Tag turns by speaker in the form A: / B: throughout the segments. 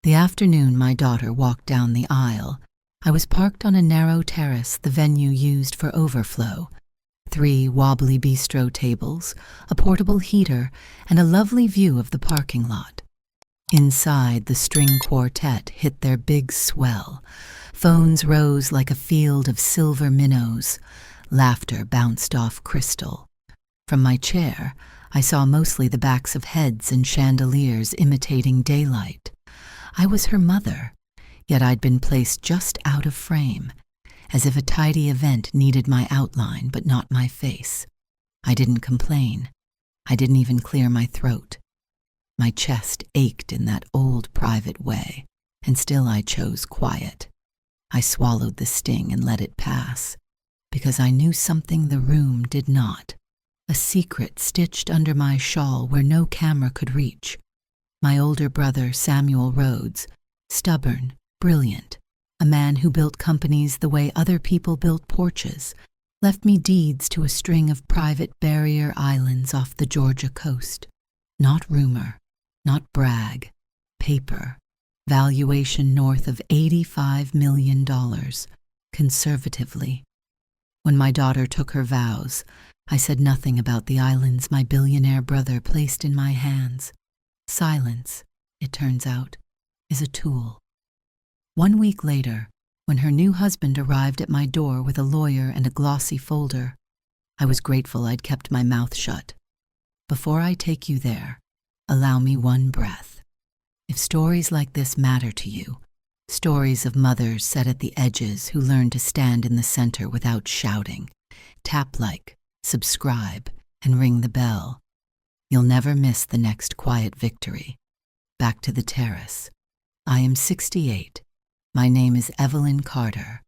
A: The afternoon my daughter walked down the aisle, I was parked on a narrow terrace the venue used for overflow. 3 wobbly bistro tables, a portable heater, and a lovely view of the parking lot. Inside, the string quartet hit their big swell. Phones rose like a field of silver minnows. Laughter bounced off crystal. From my chair, I saw mostly the backs of heads and chandeliers imitating daylight. I was her mother, yet I'd been placed just out of frame, as if a tidy event needed my outline but not my face. I didn't complain. I didn't even clear my throat. My chest ached in that old private way, and still I chose quiet. I swallowed the sting and let it pass, because I knew something the room did not. A secret stitched under my shawl where no camera could reach. My older brother, Samuel Rhodes, stubborn, brilliant, a man who built companies the way other people built porches, left me deeds to a string of private barrier islands off the Georgia coast. Not rumor, not brag, paper, valuation north of $85 million, conservatively. When my daughter took her vows, I said nothing about the islands my billionaire brother placed in my hands. Silence, it turns out, is a tool. 1 week later, when her new husband arrived at my door with a lawyer and a glossy folder, I was grateful I'd kept my mouth shut. Before I take you there, allow me one breath. If stories like this matter to you, stories of mothers set at the edges who learn to stand in the center without shouting, tap like, subscribe, and ring the bell, you'll never miss the next quiet victory. Back to the terrace. I am 68. My name is Evelyn Carter.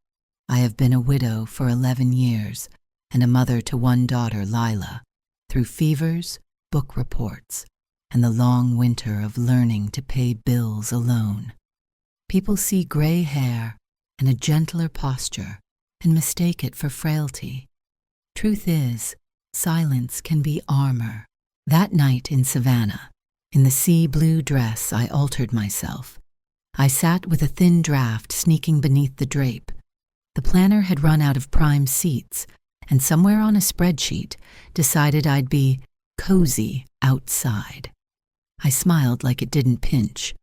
A: I have been a widow for 11 years and a mother to one daughter, Lila, through fevers, book reports, and the long winter of learning to pay bills alone. People see gray hair and a gentler posture and mistake it for frailty. Truth is, silence can be armor. That night in Savannah, in the sea blue dress, I altered myself. I sat with a thin draft sneaking beneath the drape. The planner had run out of prime seats, and somewhere on a spreadsheet decided I'd be cozy outside. I smiled like it didn't pinch.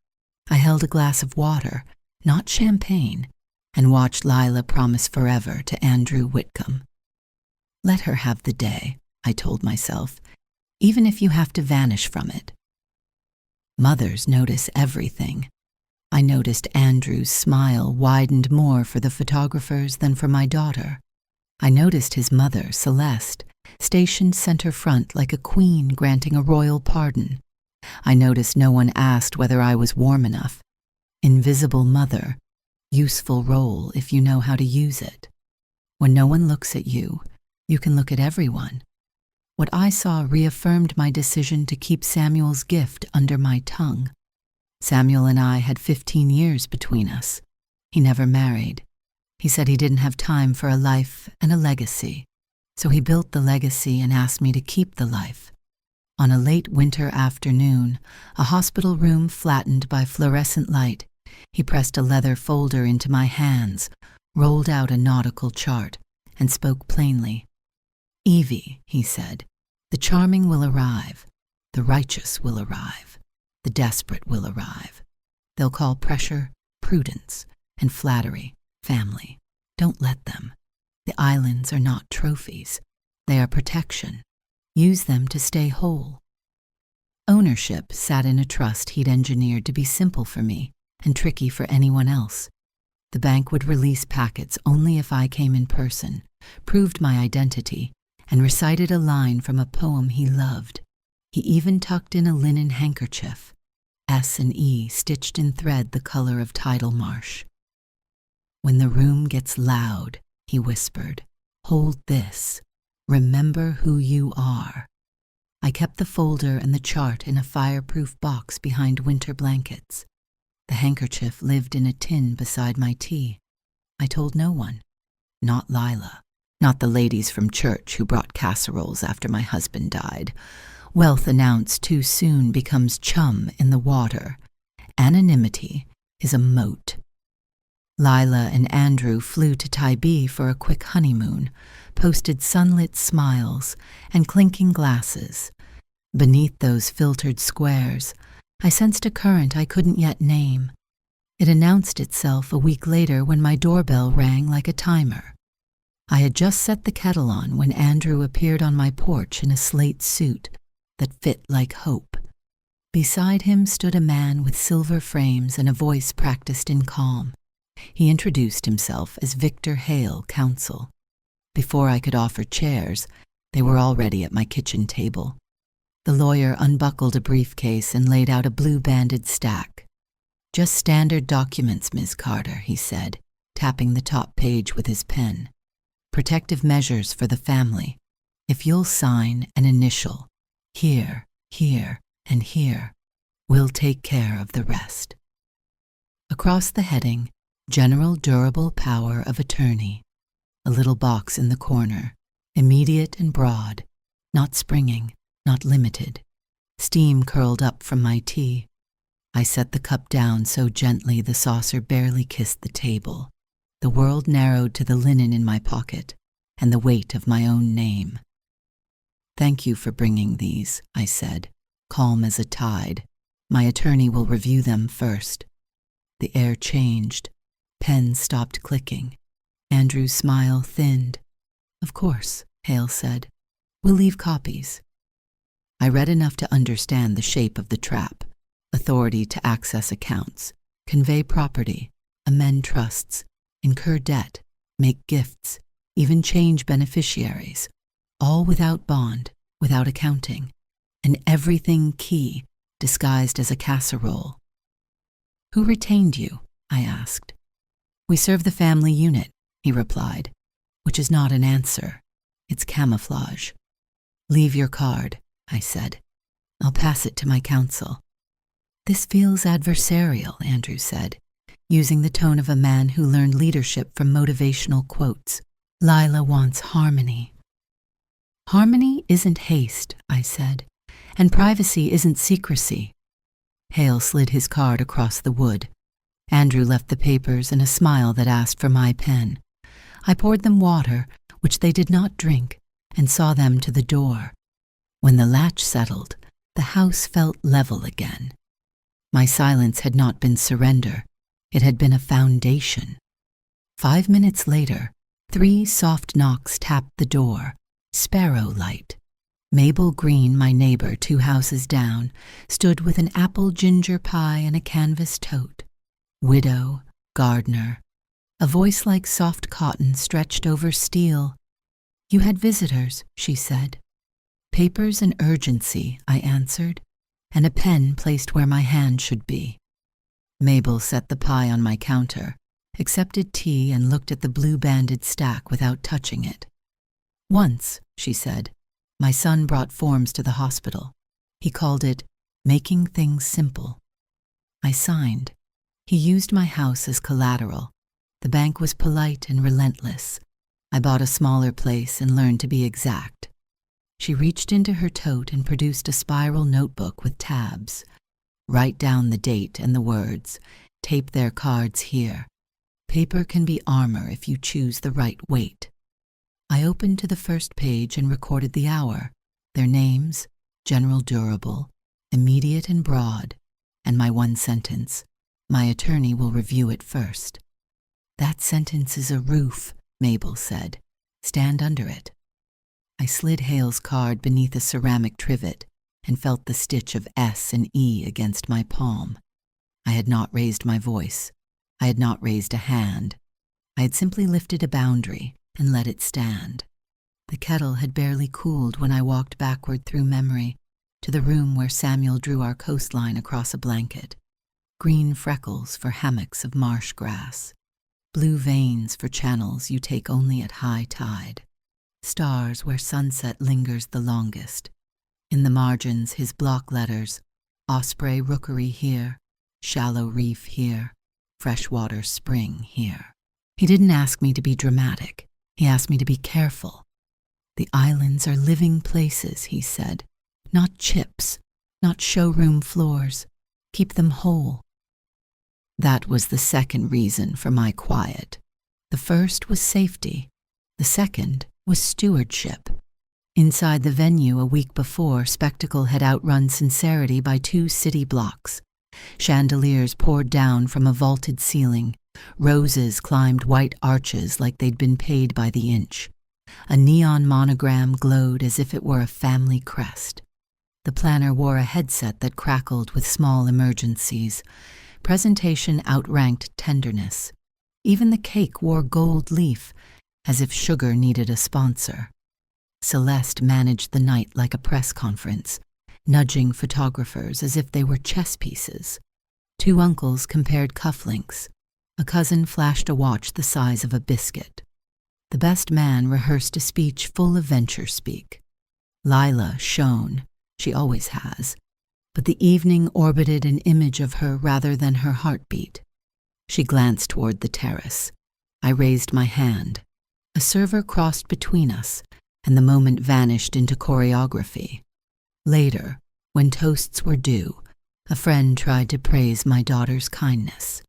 A: I held a glass of water, not champagne, and watched Lila promise forever to Andrew Whitcomb. Let her have the day, I told myself, even if you have to vanish from it. Mothers notice everything. I noticed Andrew's smile widened more for the photographers than for my daughter. I noticed his mother, Celeste, stationed center front like a queen granting a royal pardon. I noticed no one asked whether I was warm enough. Invisible mother, useful role if you know how to use it. When no one looks at you, you can look at everyone. What I saw reaffirmed my decision to keep Samuel's gift under my tongue. Samuel and I had 15 years between us. He never married. He said he didn't have time for a life and a legacy. So he built the legacy and asked me to keep the life. On a late winter afternoon, a hospital room flattened by fluorescent light, he pressed a leather folder into my hands, rolled out a nautical chart, and spoke plainly. "Evie," he said, "the charming will arrive. The righteous will arrive. The desperate will arrive. They'll call pressure prudence and flattery family. Don't let them. The islands are not trophies. They are protection. Use them to stay whole." Ownership sat in a trust he'd engineered to be simple for me and tricky for anyone else. The bank would release packets only if I came in person, proved my identity, and recited a line from a poem he loved. He even tucked in a linen handkerchief, S and E stitched in thread the color of tidal marsh. "When the room gets loud," he whispered, "hold this. Remember who you are." I kept the folder and the chart in a fireproof box behind winter blankets. The handkerchief lived in a tin beside my tea. I told no one. Not Lila. Not the ladies from church who brought casseroles after my husband died. Wealth announced too soon becomes chum in the water. Anonymity is a moat. Lila and Andrew flew to Tybee for a quick honeymoon, posted sunlit smiles and clinking glasses. Beneath those filtered squares, I sensed a current I couldn't yet name. It announced itself a week later when my doorbell rang like a timer. I had just set the kettle on when Andrew appeared on my porch in a slate suit that fit like hope. Beside him stood a man with silver frames and a voice practiced in calm. He introduced himself as Victor Hale, counsel. Before I could offer chairs, they were already at my kitchen table. The lawyer unbuckled a briefcase and laid out a blue-banded stack. "Just standard documents, Ms. Carter," he said, tapping the top page with his pen. "Protective measures for the family. If you'll sign an initial, here, here, and here, we'll take care of the rest." Across the heading, "General Durable Power of Attorney," a little box in the corner, immediate and broad, not springing, not limited. Steam curled up from my tea. I set the cup down so gently the saucer barely kissed the table. The world narrowed to the linen in my pocket and the weight of my own name. "Thank you for bringing these," I said, calm as a tide. "My attorney will review them first." The air changed. Pens stopped clicking. Andrew's smile thinned. "Of course," Hale said. "We'll leave copies." I read enough to understand the shape of the trap: authority to access accounts, convey property, amend trusts, incur debt, make gifts, even change beneficiaries, all without bond, without accounting, and everything key, disguised as a casserole. "Who retained you?" I asked. "We serve the family unit," he replied, which is not an answer. It's camouflage. "Leave your card," I said. "I'll pass it to my counsel." "This feels adversarial," Andrew said, using the tone of a man who learned leadership from motivational quotes. "Lila wants harmony." "Harmony isn't haste," I said, "and privacy isn't secrecy." Hale slid his card across the wood. Andrew left the papers and a smile that asked for my pen. I poured them water, which they did not drink, and saw them to the door. When the latch settled, the house felt level again. My silence had not been surrender. It had been a foundation. 5 minutes later, 3 soft knocks tapped the door, sparrow-light. Mabel Green, my neighbor 2 houses down, stood with an apple ginger pie and a canvas tote. Widow, gardener. A voice like soft cotton stretched over steel. "You had visitors," she said. "Papers and urgency," I answered, and a pen placed where my hand should be. Mabel set the pie on my counter, accepted tea, and looked at the blue-banded stack without touching it. "Once," she said, "my son brought forms to the hospital. He called it making things simple." I signed. He used my house as collateral. The bank was polite and relentless. I bought a smaller place and learned to be exact. She reached into her tote and produced a spiral notebook with tabs. "Write down the date and the words. Tape their cards here. Paper can be armor if you choose the right weight." I opened to the first page and recorded the hour, their names, General Durable, immediate and broad, and my one sentence: "My attorney will review it first." "That sentence is a roof," Mabel said. "Stand under it." I slid Hale's card beneath a ceramic trivet and felt the stitch of S and E against my palm. I had not raised my voice. I had not raised a hand. I had simply lifted a boundary and let it stand. The kettle had barely cooled when I walked backward through memory to the room where Samuel drew our coastline across a blanket. Green freckles for hammocks of marsh grass. Blue veins for channels you take only at high tide. Stars where sunset lingers the longest. In the margins, his block letters: Osprey Rookery here, Shallow Reef here, Freshwater Spring here. He didn't ask me to be dramatic. He asked me to be careful. "The islands are living places," he said. "Not chips, not showroom floors. Keep them whole." That was the second reason for my quiet. The first was safety. The second was stewardship. Inside the venue a week before, spectacle had outrun sincerity by 2 city blocks. Chandeliers poured down from a vaulted ceiling. Roses climbed white arches like they'd been paid by the inch. A neon monogram glowed as if it were a family crest. The planner wore a headset that crackled with small emergencies. Presentation outranked tenderness. Even the cake wore gold leaf, as if sugar needed a sponsor. Celeste managed the night like a press conference, nudging photographers as if they were chess pieces. 2 uncles compared cufflinks. A cousin flashed a watch the size of a biscuit. The best man rehearsed a speech full of venture speak. Lila shone, she always has, but the evening orbited an image of her rather than her heartbeat. She glanced toward the terrace. I raised my hand. A server crossed between us, and the moment vanished into choreography. Later, when toasts were due, a friend tried to praise my daughter's kindness.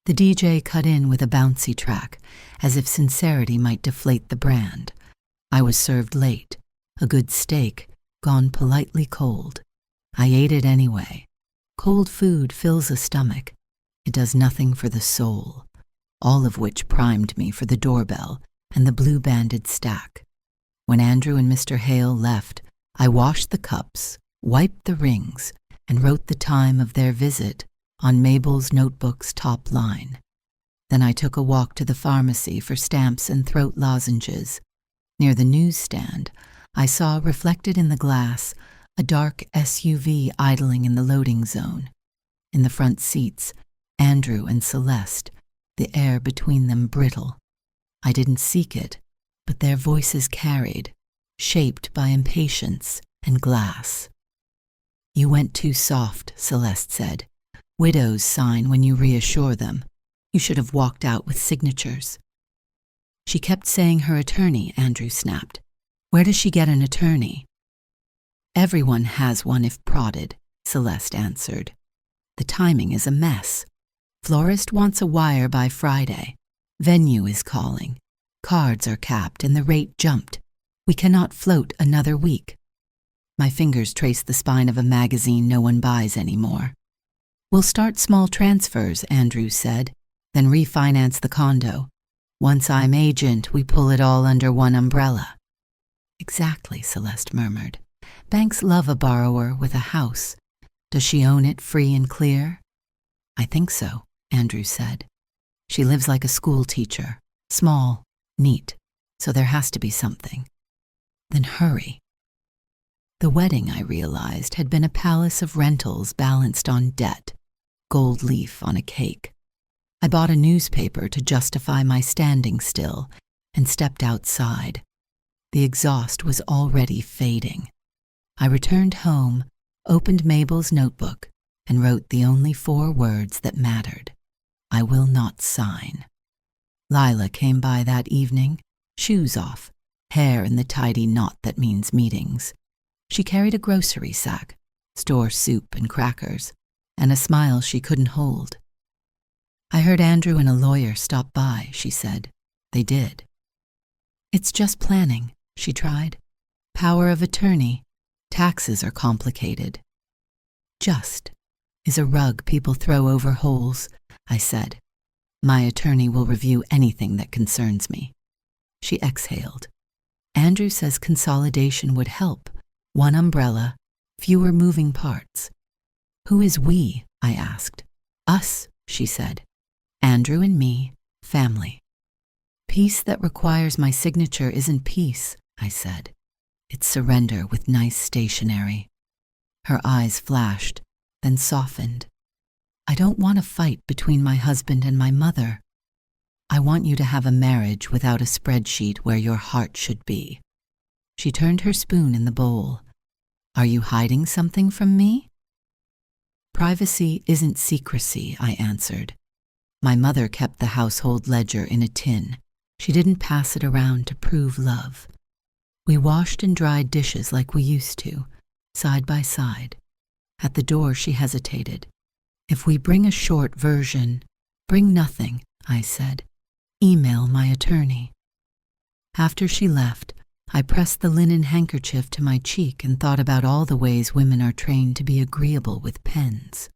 A: The DJ cut in with a bouncy track, as if sincerity might deflate the brand. I was served late, a good steak, gone politely cold. I ate it anyway. Cold food fills a stomach. It does nothing for the soul, all of which primed me for the doorbell and the blue-banded stack. When Andrew and Mr. Hale left, I washed the cups, wiped the rings, and wrote the time of their visit on Mabel's notebook's top line. Then I took a walk to the pharmacy for stamps and throat lozenges. Near the newsstand, I saw reflected in the glass a dark SUV idling in the loading zone. In the front seats, Andrew and Celeste, the air between them brittle. I didn't seek it, but their voices carried, shaped by impatience and glass. "You went too soft," Celeste said. "Widows sign when you reassure them. You should have walked out with signatures." "She kept saying her attorney," Andrew snapped. "Where does she get an attorney?" "Everyone has one if prodded," Celeste answered. "The timing is a mess. Florist wants a wire by Friday. Venue is calling. Cards are capped and the rate jumped. We cannot float another week." My fingers traced the spine of a magazine no one buys anymore. "We'll start small transfers," Andrew said, "then refinance the condo. Once I'm agent, we pull it all under one umbrella." "Exactly," Celeste murmured. "Banks love a borrower with a house. Does she own it free and clear?" "I think so," Andrew said. "She lives like a school teacher, small, neat, so there has to be something." "Then hurry." The wedding, I realized, had been a palace of rentals balanced on debt, gold leaf on a cake. I bought a newspaper to justify my standing still and stepped outside. The exhaust was already fading. I returned home, opened Mabel's notebook, and wrote the only 4 words that mattered. "I will not sign." Lila came by that evening, shoes off, hair in the tidy knot that means meetings. She carried a grocery sack, store soup and crackers, and a smile she couldn't hold. "I heard Andrew and a lawyer stop by," she said. "They did." "It's just planning," she tried. "Power of attorney. Taxes are complicated." "Just is a rug people throw over holes," I said. "My attorney will review anything that concerns me." She exhaled. "Andrew says consolidation would help. One umbrella, fewer moving parts." "Who is we?" I asked. "Us," she said. "Andrew and me, family." "Peace that requires my signature isn't peace," I said. "It's surrender with nice stationery." Her eyes flashed, then softened. "I don't want a fight between my husband and my mother. I want you to have a marriage without a spreadsheet where your heart should be." She turned her spoon in the bowl. "Are you hiding something from me?" "Privacy isn't secrecy," I answered. "My mother kept the household ledger in a tin. She didn't pass it around to prove love. We washed and dried dishes like we used to, side by side." At the door she hesitated. If we bring a short version, bring nothing, I said. Email my attorney. After she left, I pressed the linen handkerchief to my cheek and thought about all the ways women are trained to be agreeable with pens.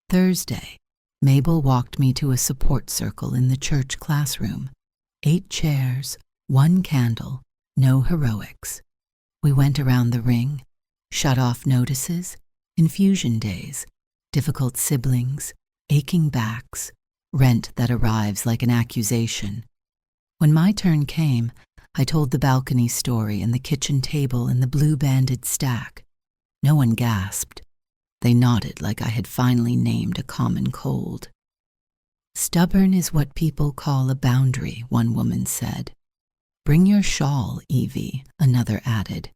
A: Thursday, Mabel walked me to a support circle in the church classroom. 8 chairs, 1 candle, no heroics. We went around the ring, shut-off notices, infusion days, difficult siblings, aching backs, rent that arrives like an accusation. When my turn came, I told the balcony story and the kitchen table and the blue-banded stack. No one gasped. They nodded like I had finally named a common cold. Stubborn is what people call a boundary, one woman said. Bring your shawl, Evie, another added.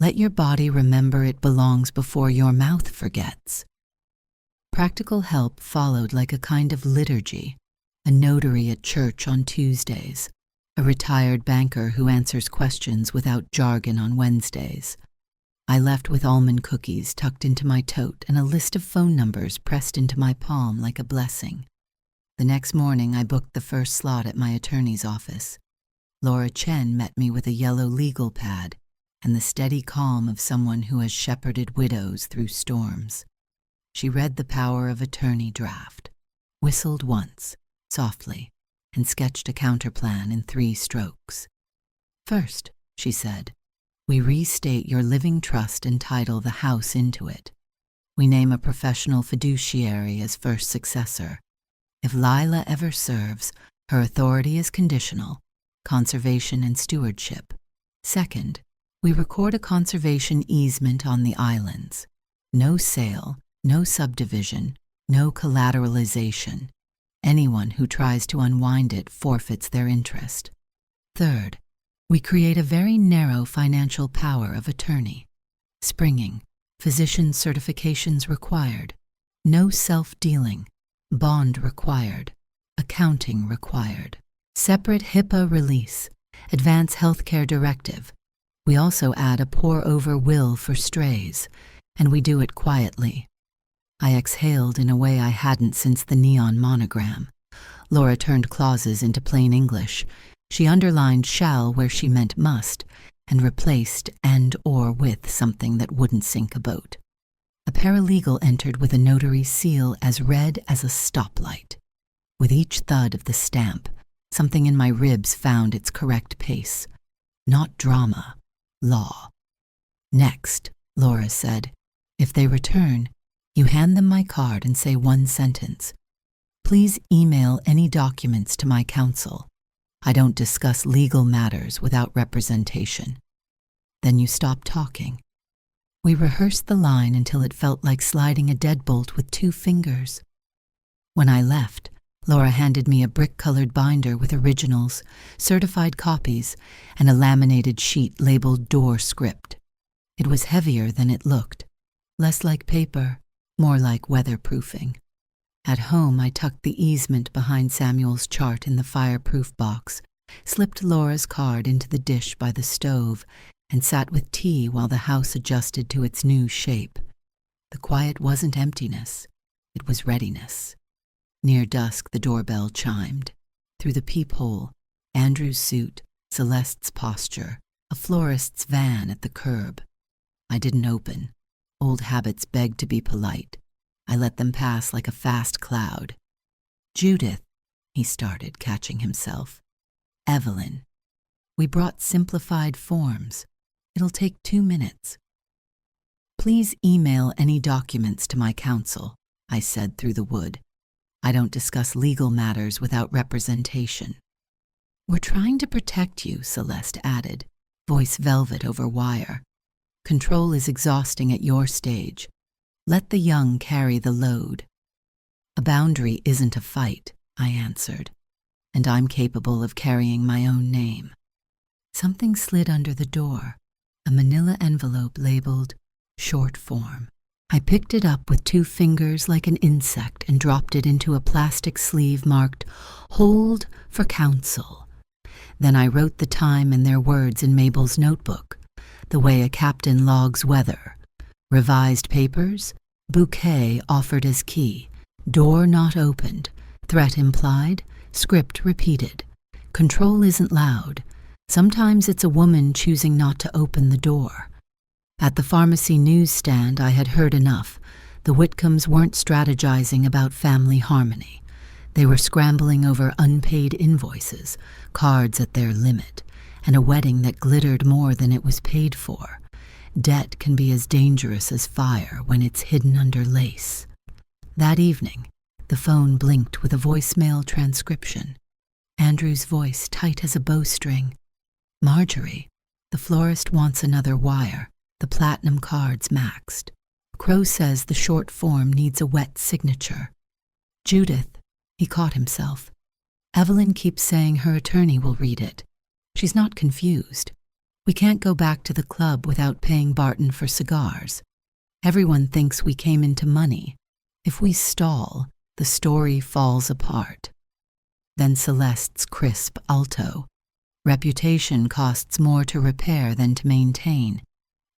A: Let your body remember it belongs before your mouth forgets. Practical help followed like a kind of liturgy, a notary at church on Tuesdays, a retired banker who answers questions without jargon on Wednesdays. I left with almond cookies tucked into my tote and a list of phone numbers pressed into my palm like a blessing. The next morning, I booked the first slot at my attorney's office. Laura Chen met me with a yellow legal pad and the steady calm of someone who has shepherded widows through storms. She read the power of attorney draft, whistled once, softly, and sketched a counterplan in 3 strokes. First, she said, we restate your living trust and title the house into it. We name a professional fiduciary as first successor. If Lila ever serves, her authority is conditional, conservation and stewardship. Second, we record a conservation easement on the islands. No sale, no subdivision, no collateralization. Anyone who tries to unwind it forfeits their interest. Third, we create a very narrow financial power of attorney. Springing, physician certifications required. No self-dealing, bond required. Accounting required. Separate HIPAA release, advance healthcare directive. We also add a pour-over will for strays, and we do it quietly. I exhaled in a way I hadn't since the neon monogram. Laura turned clauses into plain English. She underlined shall where she meant must, and replaced and or with something that wouldn't sink a boat. A paralegal entered with a notary's seal as red as a stoplight. With each thud of the stamp, something in my ribs found its correct pace. Not drama, law. Next, Laura said, if they return, you hand them my card and say 1 sentence. Please email any documents to my counsel. I don't discuss legal matters without representation. Then you stop talking. We rehearsed the line until it felt like sliding a deadbolt with 2 fingers. When I left, Laura handed me a brick-colored binder with originals, certified copies, and a laminated sheet labeled door script. It was heavier than it looked, less like paper, more like weatherproofing. At home, I tucked the easement behind Samuel's chart in the fireproof box, slipped Laura's card into the dish by the stove, and sat with tea while the house adjusted to its new shape. The quiet wasn't emptiness, it was readiness. Near dusk, the doorbell chimed. Through the peephole, Andrew's suit, Celeste's posture, a florist's van at the curb. I didn't open. Old habits begged to be polite. I let them pass like a fast cloud. Judith, he started, catching himself. Evelyn. We brought simplified forms. It'll take 2 minutes. Please email any documents to my counsel, I said through the wood. I don't discuss legal matters without representation. We're trying to protect you, Celeste added, voice velvet over wire. Control is exhausting at your stage. Let the young carry the load. A boundary isn't a fight, I answered, and I'm capable of carrying my own name. Something slid under the door, a manila envelope labeled short form. I picked it up with 2 fingers like an insect and dropped it into a plastic sleeve marked Hold for Counsel. Then I wrote the time and their words in Mabel's notebook, the way a captain logs weather. Revised papers, bouquet offered as key, Door not opened. Threat implied. Script repeated. Control isn't loud. Sometimes it's a woman choosing not to open the door. At the pharmacy newsstand, I had heard enough. The Whitcombs weren't strategizing about family harmony. They were scrambling over unpaid invoices, cards at their limit, and a wedding that glittered more than it was paid for. Debt can be as dangerous as fire when it's hidden under lace. That evening, the phone blinked with a voicemail transcription. Andrew's voice tight as a bowstring. Marjorie, the florist wants another wire. The platinum card's maxed. Crow says the short form needs a wet signature. Judith, he caught himself. Evelyn keeps saying her attorney will read it. She's not confused. We can't go back to the club without paying Barton for cigars. Everyone thinks we came into money. If we stall, the story falls apart. Then Celeste's crisp alto. Reputation costs more to repair than to maintain.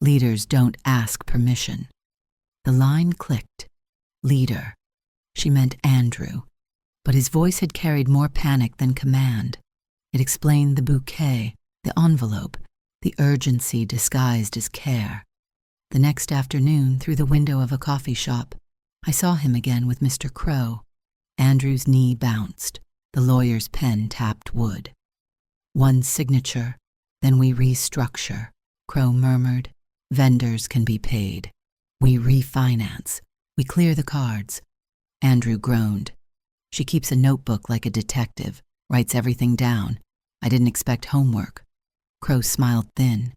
A: Leaders don't ask permission. The line clicked. Leader. She meant Andrew. But his voice had carried more panic than command. It explained the bouquet, the envelope, the urgency disguised as care. The next afternoon, through the window of a coffee shop, I saw him again with Mr. Crow. Andrew's knee bounced. The lawyer's pen tapped wood. One signature, then we restructure, Crow murmured. Vendors can be paid. We refinance. We clear the cards. Andrew groaned. She keeps a notebook like a detective, writes everything down. I didn't expect homework. Crow smiled thin.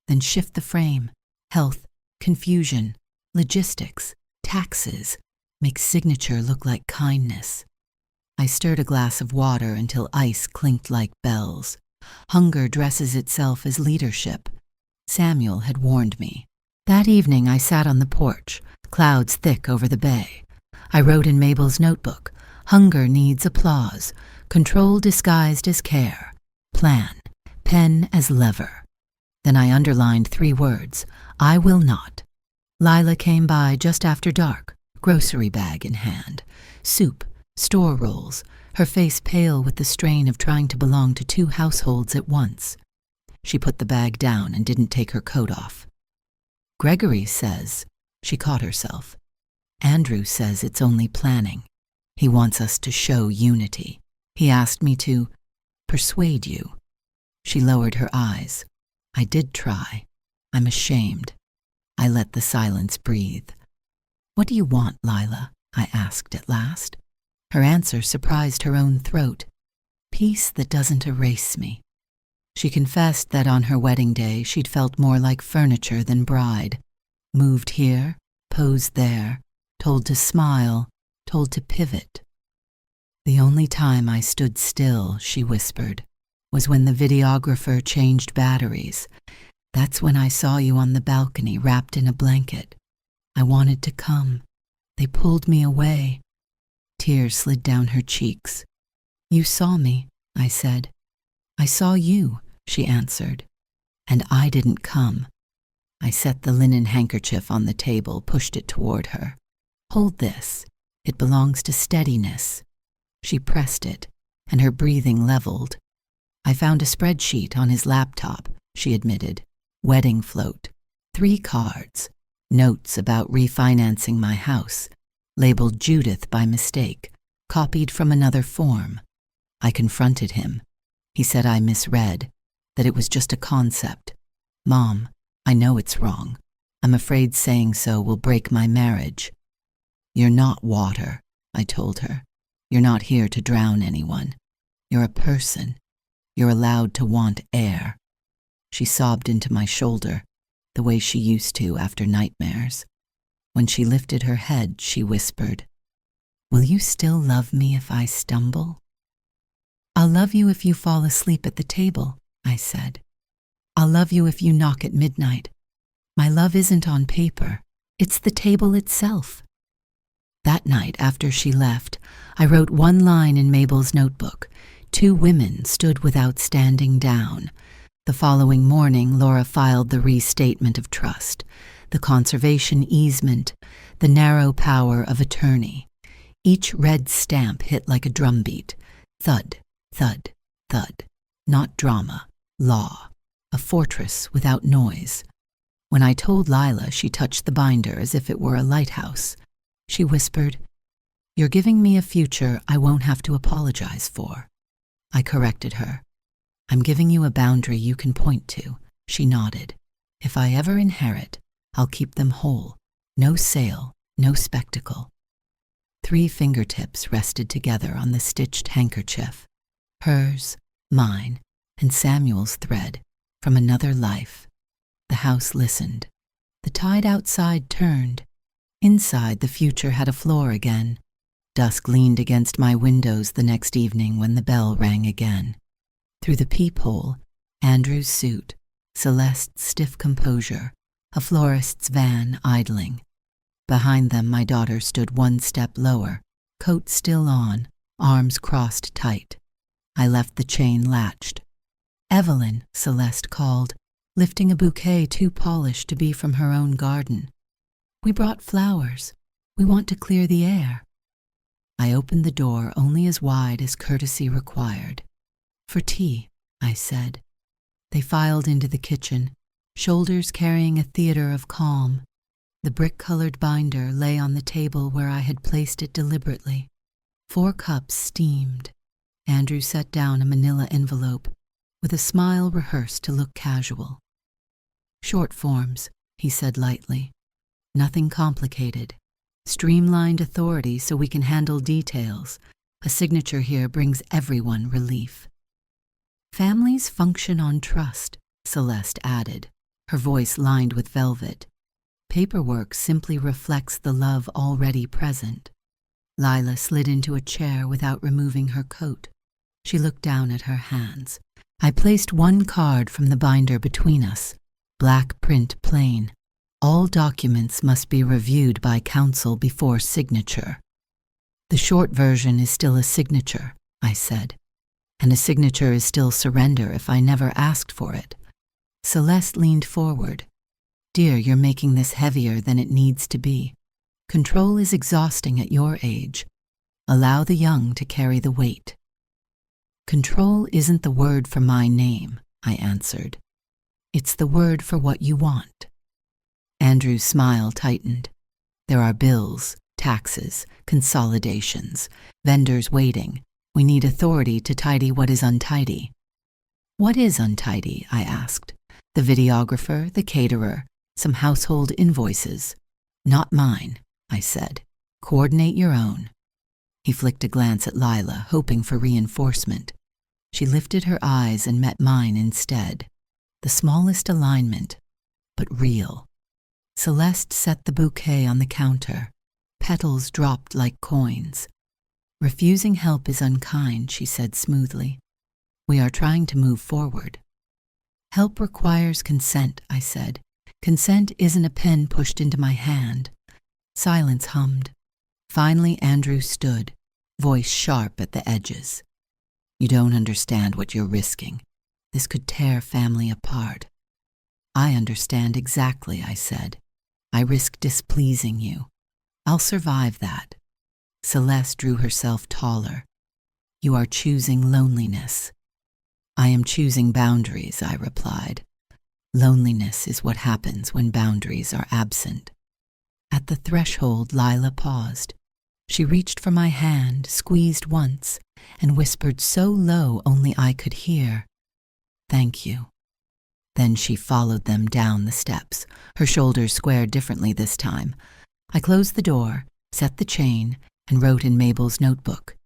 A: Then shift the frame. Health, confusion, logistics, taxes. Make signature look like kindness. I stirred a glass of water until ice clinked like bells. Hunger dresses itself as leadership. Samuel had warned me. That evening I sat on the porch, clouds thick over the bay. I wrote in Mabel's notebook, hunger needs applause, control disguised as care, plan, pen as lever. Then I underlined 3 words, I will not. Lila came by just after dark, grocery bag in hand, soup, store rolls, her face pale with the strain of trying to belong to 2 households at once. She put the bag down and didn't take her coat off. Gregory says, she caught herself. Andrew says it's only planning. He wants us to show unity. He asked me to persuade you. She lowered her eyes. I did try. I'm ashamed. I let the silence breathe. What do you want, Lila? I asked at last. Her answer surprised her own throat. Peace that doesn't erase me. She confessed that on her wedding day she'd felt more like furniture than bride. Moved here, posed there, told to smile, told to pivot. The only time I stood still, she whispered, was when the videographer changed batteries. That's when I saw you on the balcony wrapped in a blanket. I wanted to come. They pulled me away. Tears slid down her cheeks. You saw me, I said. I saw you, she answered. And I didn't come. I set the linen handkerchief on the table, pushed it toward her. Hold this. It belongs to steadiness. She pressed it, and her breathing leveled. I found a spreadsheet on his laptop, she admitted. Wedding float. 3 cards. Notes about refinancing my house. Labeled Judith by mistake. Copied from another form. I confronted him. He said I misread. That it was just a concept. Mom, I know it's wrong. I'm afraid saying so will break my marriage. You're not water, I told her. You're not here to drown anyone. You're a person. You're allowed to want air. She sobbed into my shoulder, the way she used to after nightmares. When she lifted her head, she whispered, Will you still love me if I stumble? I'll love you if you fall asleep at the table, I said. I'll love you if you knock at midnight. My love isn't on paper. It's the table itself. That night, after she left, I wrote 1 line in Mabel's notebook. 2 women stood without standing down. The following morning, Laura filed the restatement of trust, the conservation easement, the narrow power of attorney. Each red stamp hit like a drumbeat. Thud, thud, thud. Not drama, law. A fortress without noise. When I told Lila, she touched the binder as if it were a lighthouse. She whispered, "You're giving me a future I won't have to apologize for." I corrected her. "I'm giving you a boundary you can point to." She nodded. "If I ever inherit, I'll keep them whole. No sale, no spectacle." 3 fingertips rested together on the stitched handkerchief. Hers, mine, and Samuel's thread from another life. The house listened. The tide outside turned. Inside, the future had a floor again. Dusk leaned against my windows the next evening when the bell rang again. Through the peephole, Andrew's suit, Celeste's stiff composure, a florist's van idling. Behind them, my daughter stood 1 step lower, coat still on, arms crossed tight. I left the chain latched. "Evelyn," Celeste called, lifting a bouquet too polished to be from her own garden. "We brought flowers. We want to clear the air." I opened the door only as wide as courtesy required. "For tea," I said. They filed into the kitchen, shoulders carrying a theater of calm. The brick-colored binder lay on the table where I had placed it deliberately. 4 cups steamed. Andrew set down a manila envelope, with a smile rehearsed to look casual. "Short forms," he said lightly. "Nothing complicated. Streamlined authority so we can handle details. A signature here brings everyone relief." "Families function on trust," Celeste added, her voice lined with velvet. "Paperwork simply reflects the love already present." Lila slid into a chair without removing her coat. She looked down at her hands. I placed 1 card from the binder between us. Black print plain. "All documents must be reviewed by counsel before signature." "The short version is still a signature," I said. "And a signature is still surrender if I never asked for it." Celeste leaned forward. "Dear, you're making this heavier than it needs to be. Control is exhausting at your age. Allow the young to carry the weight." "Control isn't the word for my name," I answered. "It's the word for what you want." Andrew's smile tightened. "There are bills, taxes, consolidations, vendors waiting. We need authority to tidy what is untidy." "What is untidy?" I asked. "The videographer, the caterer, some household invoices." "Not mine," I said. "Coordinate your own." He flicked a glance at Lila, hoping for reinforcement. She lifted her eyes and met mine instead. The smallest alignment, but real. Celeste set the bouquet on the counter. Petals dropped like coins. "Refusing help is unkind," she said smoothly. "We are trying to move forward." "Help requires consent," I said. "Consent isn't a pen pushed into my hand." Silence hummed. Finally, Andrew stood, voice sharp at the edges. "You don't understand what you're risking. This could tear family apart." "I understand exactly," I said. "I risk displeasing you. I'll survive that." Celeste drew herself taller. "You are choosing loneliness." "I am choosing boundaries," I replied. "Loneliness is what happens when boundaries are absent." At the threshold, Lila paused. She reached for my hand, squeezed once, and whispered so low only I could hear, "Thank you." Then she followed them down the steps, her shoulders squared differently this time. I closed the door, set the chain, and wrote in Mabel's notebook,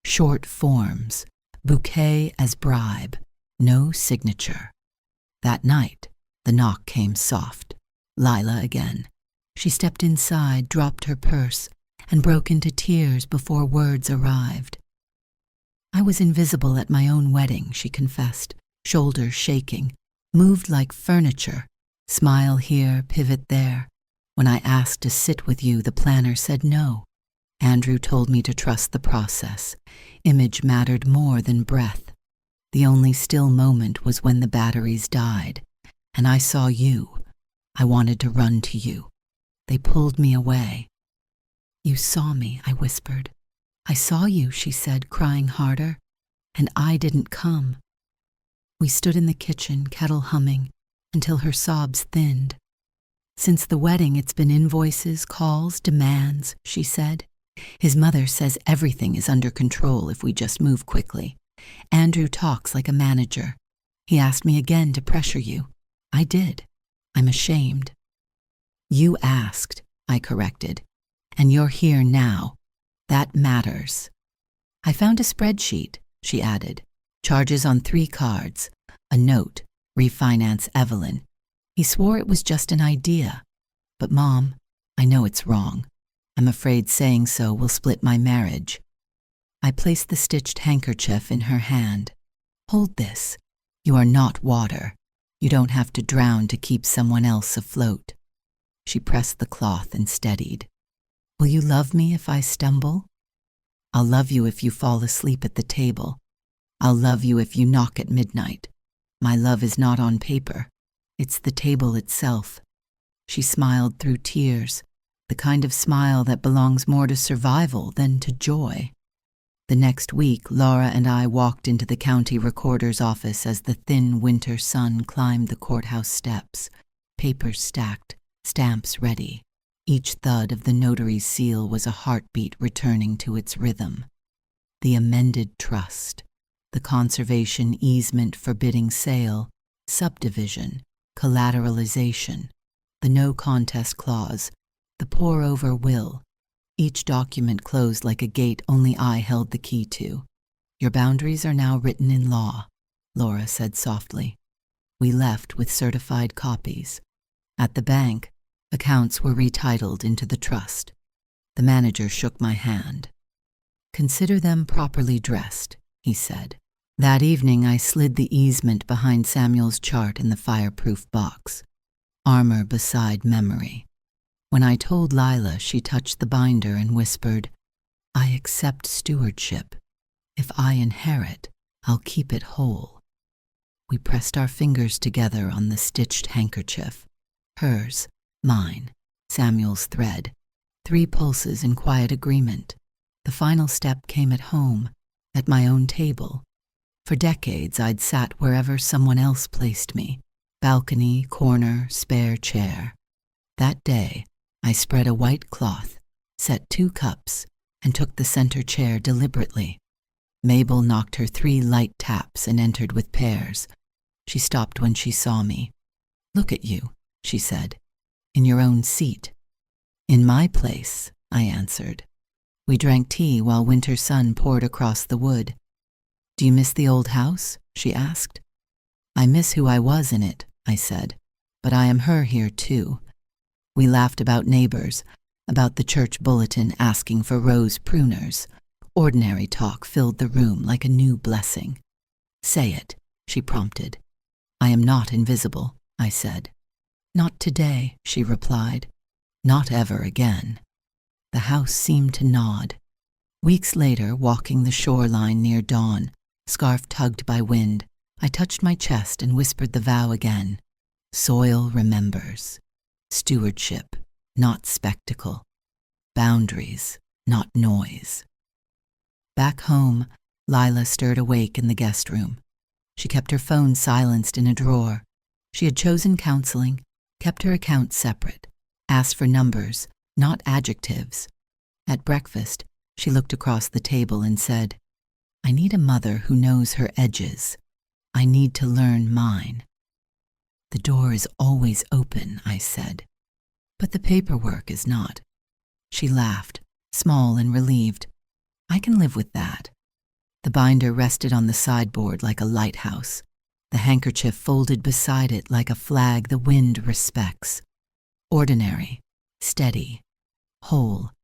A: "Short forms, bouquet as bribe, no signature." That night, the knock came soft. Lila again. She stepped inside, dropped her purse, and broke into tears before words arrived. "I was invisible at my own wedding," she confessed, shoulders shaking, "moved like furniture, smile here, pivot there. When I asked to sit with you, the planner said no. Andrew told me to trust the process. Image mattered more than breath. The only still moment was when the batteries died, and I saw you. I wanted to run to you. They pulled me away." "You saw me," I whispered. I saw you, she said, crying harder, and I didn't come. We stood in the kitchen, kettle humming, until her sobs thinned. Since the wedding, it's been invoices, calls, demands, she said. His mother says everything is under control if we just move quickly. Andrew talks like a manager. He asked me again to pressure you. I did. I'm ashamed. You asked, I corrected, and you're here now. That matters. I found a spreadsheet, she added. Charges on 3 cards. A note, refinance Evelyn. He swore it was just an idea. But Mom, I know it's wrong. I'm afraid saying so will split my marriage. I placed the stitched handkerchief in her hand. Hold this. You are not water. You don't have to drown to keep someone else afloat. She pressed the cloth and steadied. Will you love me if I stumble? I'll love you if you fall asleep at the table. I'll love you if you knock at midnight. My love is not on paper. It's the table itself. She smiled through tears, the kind of smile that belongs more to survival than to joy. The next week, Laura and I walked into the county recorder's office as the thin winter sun climbed the courthouse steps, papers stacked, stamps ready. Each thud of the notary's seal was a heartbeat returning to its rhythm. The amended trust, the conservation easement forbidding sale, subdivision, collateralization, the no contest clause, the pour-over will. Each document closed like a gate only I held the key to. Your boundaries are now written in law, Laura said softly. We left with certified copies. At the bank, accounts were retitled into the trust. The manager shook my hand. Consider them properly dressed, he said. That evening I slid the easement behind Samuel's chart in the fireproof box. Armor beside memory. When I told Lila, she touched the binder and whispered, I accept stewardship. If I inherit, I'll keep it whole. We pressed our fingers together on the stitched handkerchief. Hers, mine, Samuel's thread. 3 pulses in quiet agreement. The final step came at home, at my own table. For decades I'd sat wherever someone else placed me. Balcony, corner, spare chair. That day, I spread a white cloth, set 2 cups, and took the center chair deliberately. Mabel knocked her 3 light taps and entered with pears. She stopped when she saw me. Look at you, she said, in your own seat. In my place, I answered. We drank tea while winter sun poured across the wood. Do you miss the old house? She asked. I miss who I was in it, I said, but I am her here too. We laughed about neighbors, about the church bulletin asking for rose pruners. Ordinary talk filled the room like a new blessing. Say it, she prompted. I am not invisible, I said. Not today, she replied. Not ever again. The house seemed to nod. Weeks later, walking the shoreline near dawn, scarf tugged by wind, I touched my chest and whispered the vow again. Soil remembers. Stewardship, not spectacle. Boundaries, not noise. Back home, Lila stirred awake in the guest room. She kept her phone silenced in a drawer. She had chosen counseling, kept her accounts separate, asked for numbers, not adjectives. At breakfast, she looked across the table and said, I need a mother who knows her edges. I need to learn mine. The door is always open, I said. But the paperwork is not. She laughed, small and relieved. I can live with that. The binder rested on the sideboard like a lighthouse. The handkerchief folded beside it like a flag the wind respects. Ordinary, steady, whole,